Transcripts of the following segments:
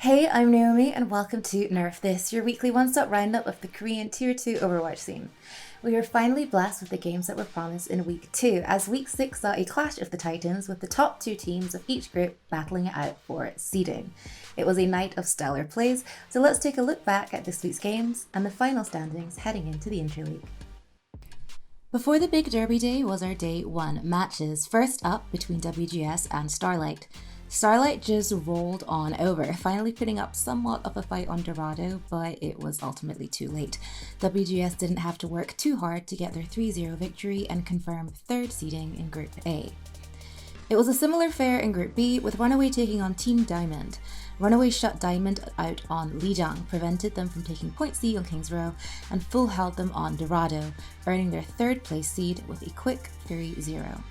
Hey, I'm Naomi and welcome to Nerf This, your weekly one-stop roundup of the Korean Tier 2 Overwatch scene. We were finally blessed with the games that were promised in Week 2, as Week 6 saw a clash of the titans with the top two teams of each group battling it out for seeding. It was a night of stellar plays, so let's take a look back at this week's games and the final standings heading into the Interleague. Before the big derby day was our Day 1 matches, first up between WGS and Starlight. Starlight just rolled on over, finally putting up somewhat of a fight on Dorado, but it was ultimately too late. WGS didn't have to work too hard to get their 3-0 victory and confirm third seeding in Group A. It was a similar fare in Group B, with Runaway taking on Team Diamond. Runaway shut Diamond out on Lijiang, prevented them from taking point C on King's Row, and full held them on Dorado, earning their third place seed with a quick 3-0.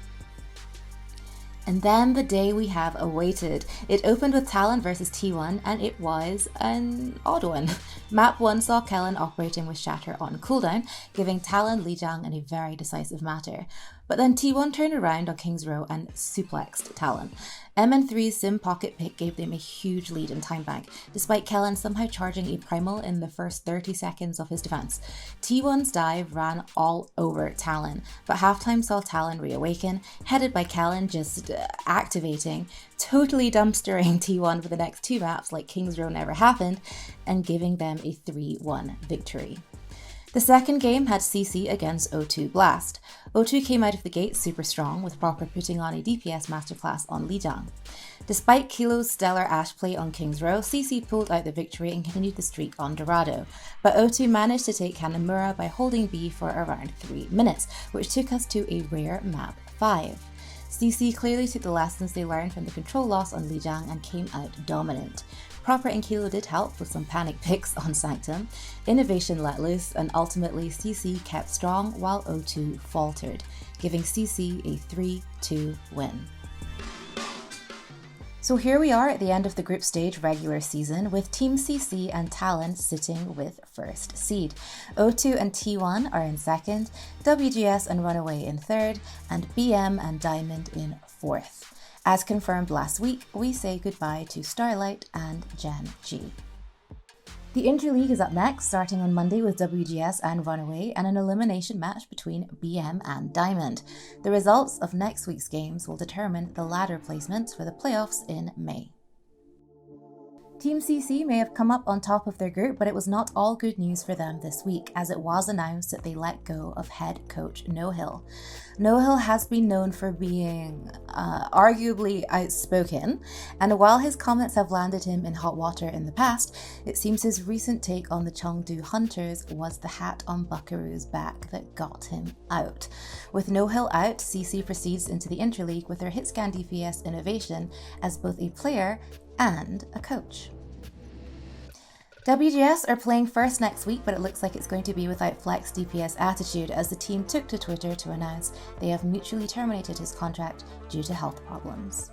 And then the day we have awaited. It opened with Talon versus T1, and it was an odd one. Map 1 saw Kellen operating with Shatter on cooldown, giving Talon Lijiang in a very decisive matter. But then T1 turned around on King's Row and suplexed Talon. MN3's Sim pocket pick gave them a huge lead in time bank, despite Kellen somehow charging a primal in the first 30 seconds of his defense. T1's dive ran all over Talon, but halftime saw Talon reawaken, headed by Kellen just activating, totally dumpstering T1 for the next two maps like King's Row never happened, and giving them a 3-1 victory. The second game had CC against O2 Blast. O2 came out of the gate super strong, with Proper putting on a DPS masterclass on Lijiang. Despite Kilo's stellar Ashe play on King's Row, CC pulled out the victory and continued the streak on Dorado, but O2 managed to take Hanamura by holding B for around 3 minutes, which took us to a rare map 5. CC clearly took the lessons they learned from the control loss on Lijiang and came out dominant. Proper and Kilo did help with some panic picks on Sanctum, Innovation let loose, and ultimately CC kept strong while O2 faltered, giving CC a 3-2 win. So here we are at the end of the group stage regular season, with Team CC and Talon sitting with first seed. O2 and T1 are in second, WGS and Runaway in third, and BM and Diamond in fourth. As confirmed last week, we say goodbye to Starlight and Gen G. The Interleague is up next, starting on Monday with WGS and Runaway and an elimination match between BM and Diamond. The results of next week's games will determine the ladder placements for the playoffs in May. Team CC may have come up on top of their group, but it was not all good news for them this week, as it was announced that they let go of head coach Nohill. Nohill has been known for being arguably outspoken, and while his comments have landed him in hot water in the past, it seems his recent take on the Chengdu Hunters was the hat on Buckaroo's back that got him out. With Nohill out, CC proceeds into the Interleague with their hitscan DPS innovation as both a player and a coach. WGS are playing first next week, but it looks like it's going to be without Flex DPS Attitude, as the team took to Twitter to announce they have mutually terminated his contract due to health problems.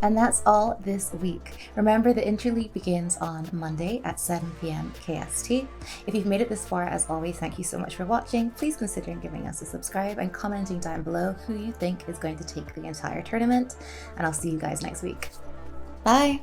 And that's all this week. Remember, the Interleague begins on Monday at 7 p.m. KST. If you've made it this far, as always, thank you so much for watching. Please consider giving us a subscribe and commenting down below who you think is going to take the entire tournament. And I'll see you guys next week. Bye!